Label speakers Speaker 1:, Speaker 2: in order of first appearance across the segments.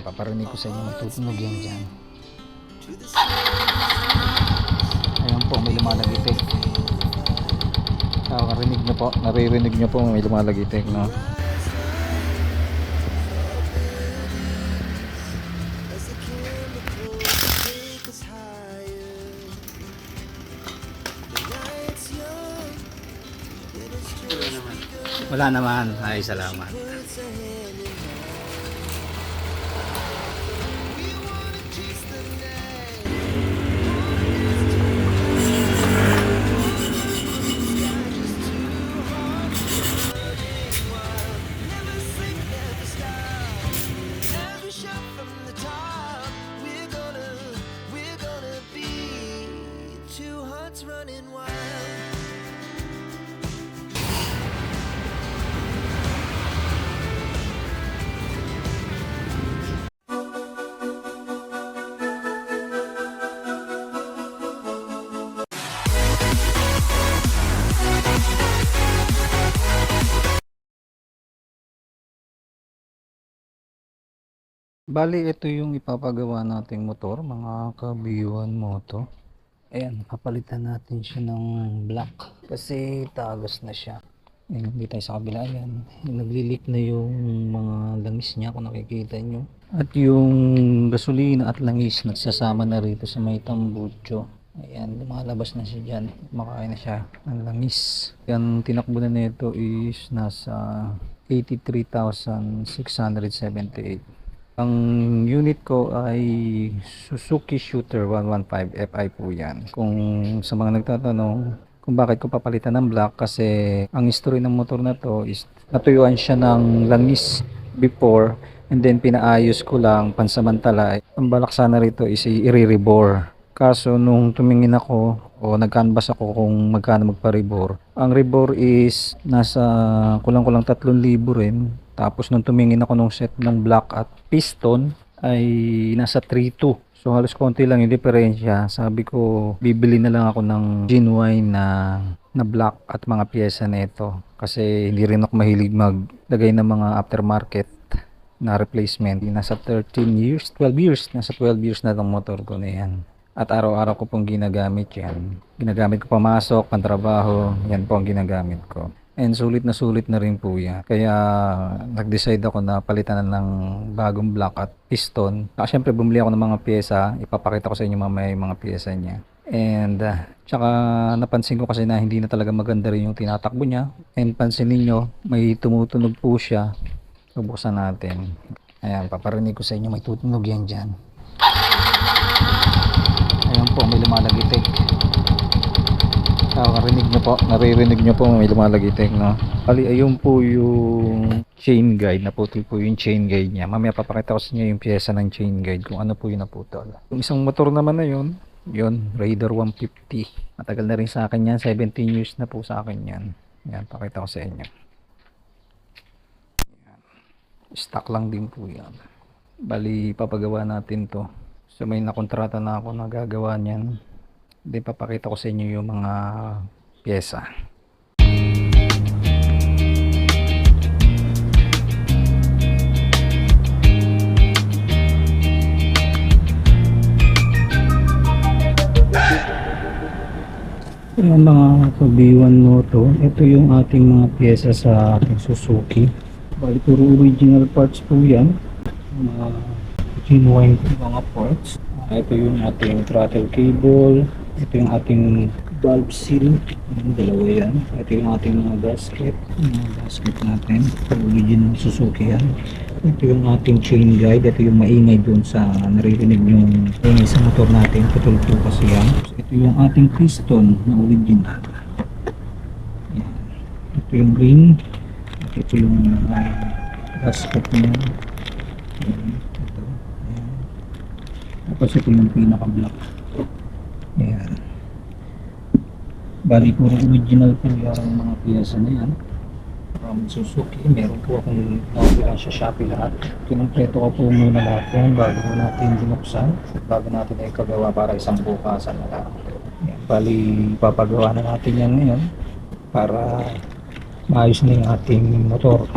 Speaker 1: paparinig ko sa inyo, may tutunog yan dyan. Ayan po, may lumalagitik. Nakakarinig nyo po, naririnig nyo po may lumalagitik, no? Wala naman. Ay, salamat.
Speaker 2: Running wild.
Speaker 1: Bali, ito yung ipapagawa nating motor, mga ka-B1 Moto. Ayan, papalitan natin siya ng black kasi tagos na siya. Ayan, hindi tayo sa kabila. Ayan, naglilik na yung mga langis niya kung nakikita nyo. At yung gasolina at langis nagsasama na rito sa may tambucho. Ayan, lumalabas na siya dyan. Makain na siya ng langis. Yan, tinakbo na nito is nasa 83,678. Ang unit ko ay Suzuki Shooter 115 Fi po yan. Kung sa mga nagtatanong kung bakit ko papalitan ng black, kasi ang history ng motor na to is natuyuan siya ng langis before and then pinaayos ko lang pansamantala. Ang balak sana rito is i-rebore. Kaso nung tumingin ako o nag-canvas ako kung magkano magpa-rebore, ang rebore is nasa kulang-kulang 3,000 rin. Tapos nung tumingin ako nung set ng block at piston ay nasa 3,200. So halos konti lang yung diferensya. Sabi ko bibili na lang ako ng genuine na block at mga pyesa nito. Kasi hindi rin ako mahilig maglagay ng mga aftermarket na replacement. Nasa 13 years, 12 years. Nasa 12 years na itong motor ko na yan. At araw-araw ko pong ginagamit yan. Ginagamit ko pamasok, pantrabaho. Yan po ang ginagamit ko. And sulit na rin po yan. Kaya nag-decide ako na palitan na ng bagong block at piston. Siyempre bumili ako ng mga pyesa. Ipapakita ko sa inyo mamaya yung mga pyesa niya. And tsaka napansin ko kasi na hindi na talaga maganda rin yung tinatakbo niya. And pansin niyo may tumutunog po siya. Bubuksan natin. Ayan, paparinig ko sa inyo may tutunog yan dyan. Ayan po, may lumalagitik. Nakakarinig nyo po, naririnig nyo po may lumalagitik, no? Bali, ayun po yung chain guide, naputol po yung chain guide niya. Mamaya papakita ko sa inyo yung pyesa ng chain guide kung ano po yung naputol. Yung isang motor naman na yun Raider 150. Matagal na rin sa akin yan, 17 years na po sa akin yan. Yan, pakita ko sa inyo. Yan. Stock lang din po yan. Bali, papagawa natin to. So may nakontrata na ako na gagawa niyan. Then papakita ko sa inyo yung mga pyesa. Ayan mga B1 Moto, ito yung ating mga pyesa sa ating Suzuki. Bali puro original parts po yan. Mga genuine mga parts. Ito yung ating throttle cable. Ito yung ating valve seal. Dalawa yan. Ito yung ating mga gasket. Mga gasket natin. Original Suzuki yan. Ito yung ating chain guide. Ito yung maingay dun sa naririnig yung maingay sa motor natin. Putol po kasi yan. Ito yung ating piston na original. Yan. Ito yung ring. Ito yung gasket niya. Yan. Ito. Yan. Tapos ito yung pinaka-block. Ayan. Bali puro original po yung mga piyesa na yan from Suzuki. Meron po akong nakapila sa Shopee lahat. Kinumpleto ko po muna lahat yan bago natin binuksan, bago natin ay kagawa para isang bukasan na lang. Ayan. Bali papagawa na natin yan ngayon para maayos na yung ating motor.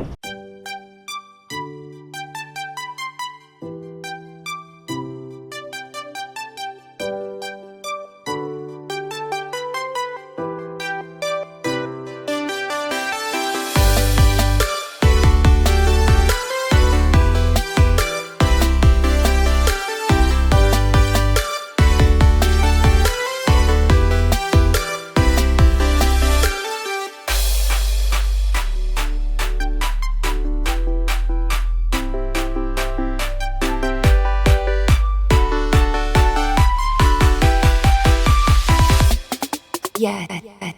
Speaker 2: Yeah. Yeah.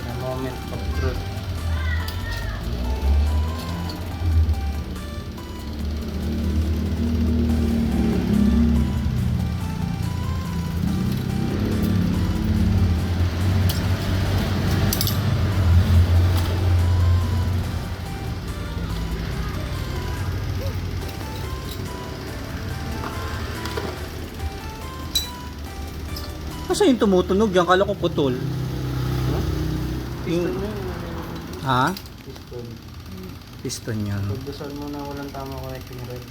Speaker 3: The moment of truth.
Speaker 1: Kasi yung tumutunog yan, kala ko putol.
Speaker 3: Piston
Speaker 1: Yung,
Speaker 3: yun.
Speaker 1: ha?
Speaker 3: Piston.
Speaker 1: Piston yan.
Speaker 3: Pagdasal mo na walang tama connecting rod.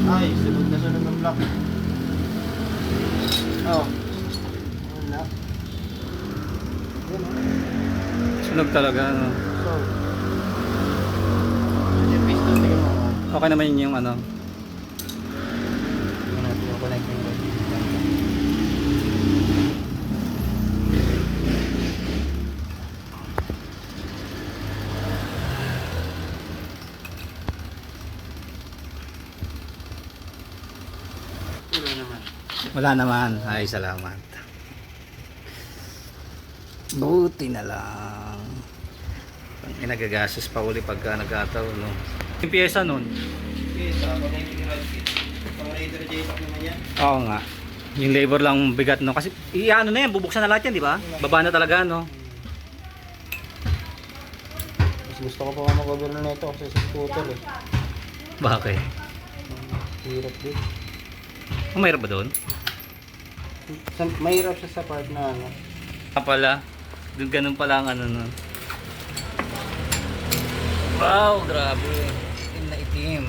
Speaker 3: Ay, sunod na sunod ng block. Oh. Wala. Yun, oh.
Speaker 1: Sunog talaga, ano.
Speaker 3: So. Yung piston, tingnan mo.
Speaker 1: Okay naman yun yung ano.
Speaker 3: Tingnan natin yung connecting rod. Wala naman.
Speaker 1: Wala naman. Ay, salamat. Buti na lang. Inagagastos pa uli pagka nagkataon, no? Yung pyesa nun?
Speaker 3: Okay, sa connecting rod kit. Pang raider J-Lock naman yan.
Speaker 1: Oo nga. Yung labor lang bigat, no? Kasi, ano na yan, bubuksan na lahat yan, di ba? Baba na talaga, no?
Speaker 3: Mas gusto ko pa nga mag-overhaul na ito kasi sa scooter eh.
Speaker 1: Bakit?
Speaker 3: Hirap din.
Speaker 1: Mayroon ba doon?
Speaker 3: Mahirap siya sa part na ano.
Speaker 1: Pala, doon ganun pala ang ano nun. Wow, grabe. Itim na itim.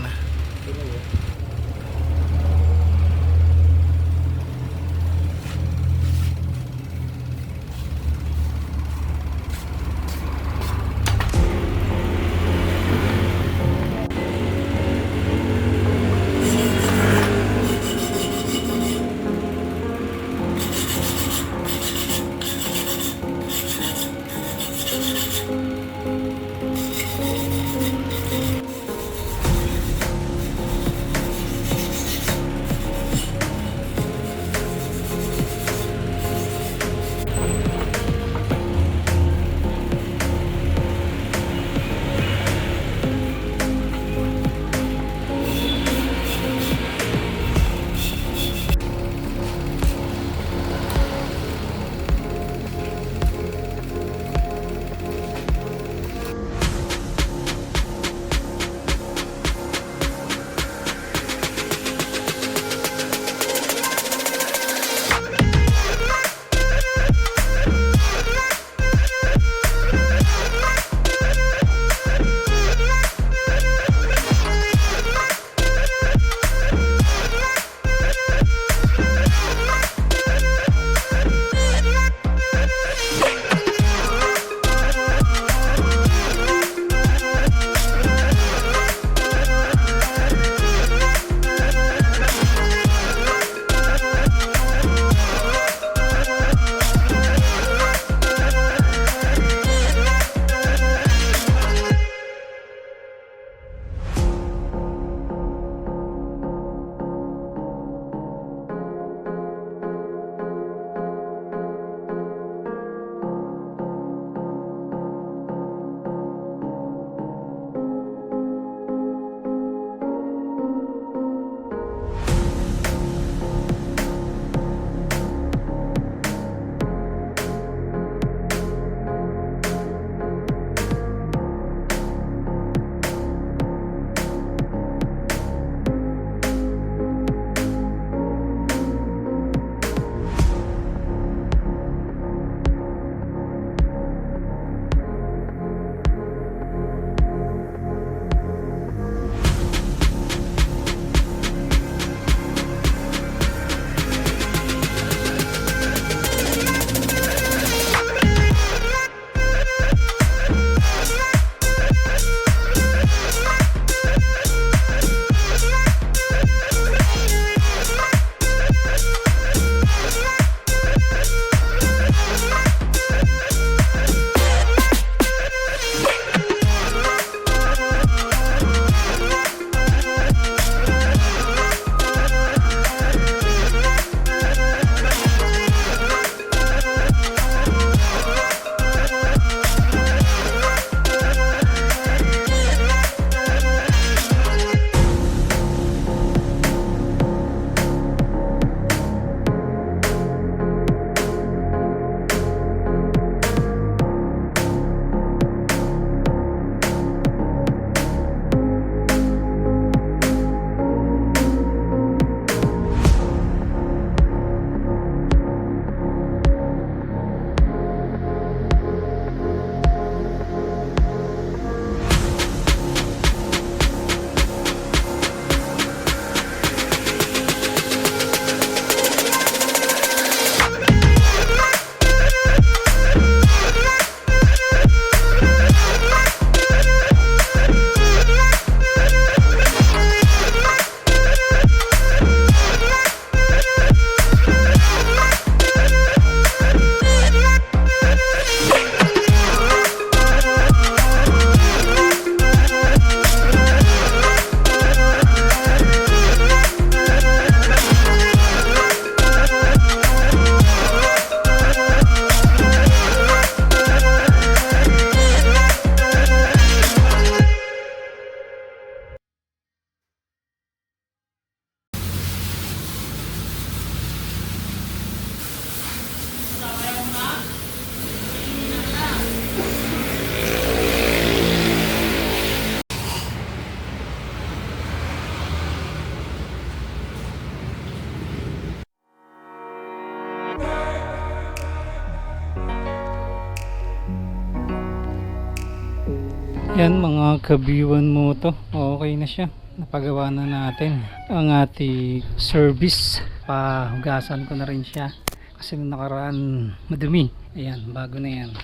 Speaker 1: Yan mga kabiwan mo to. Okay na siya. Napagawa na natin ang ating service. Pahugasan ko na rin siya. Kasi nung nakaraan madumi. Ayan, bago na yan.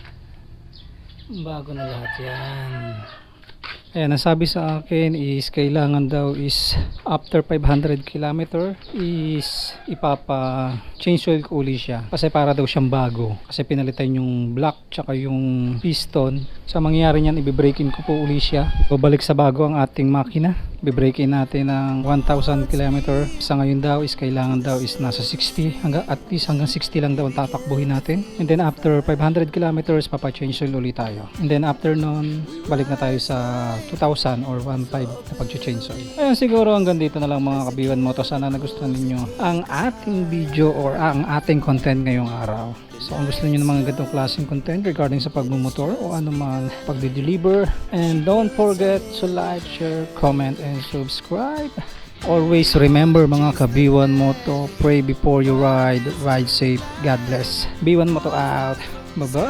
Speaker 1: Bago na lahat yan. Ayan, nasabi sa akin is kailangan daw is after 500 km is ipapa change oil ko uli siya. Kasi para daw siyang bago. Kasi pinalitan yung block tsaka yung piston. Sa mangyayari niyan, ibibrakein ko po uli siya. Babalik sa bago ang ating makina. Bibrakein natin ng 1,000 km. Sa ngayon daw is kailangan daw is nasa 60 hanggang at least hanggang 60 lang daw ang tatakbuhin natin. And then after 500 kilometers papa-change oil ulit tayo. And then after nun, balik na tayo sa 2,000 or 1,500 na pag-change oil. Ayun, siguro hanggang dito na lang mga kabiwan mo to. Sana nagustuhan ninyo ang ating video or ang ating content ngayong araw. So kung gusto niyo ng mga ganitong klaseng content regarding sa pagmumotor o anumang pagde-deliver, and don't forget to like, share, comment, and subscribe. Always remember mga ka-B1 Moto, pray before you ride, ride safe, God bless. B1 Moto out. Bye bye.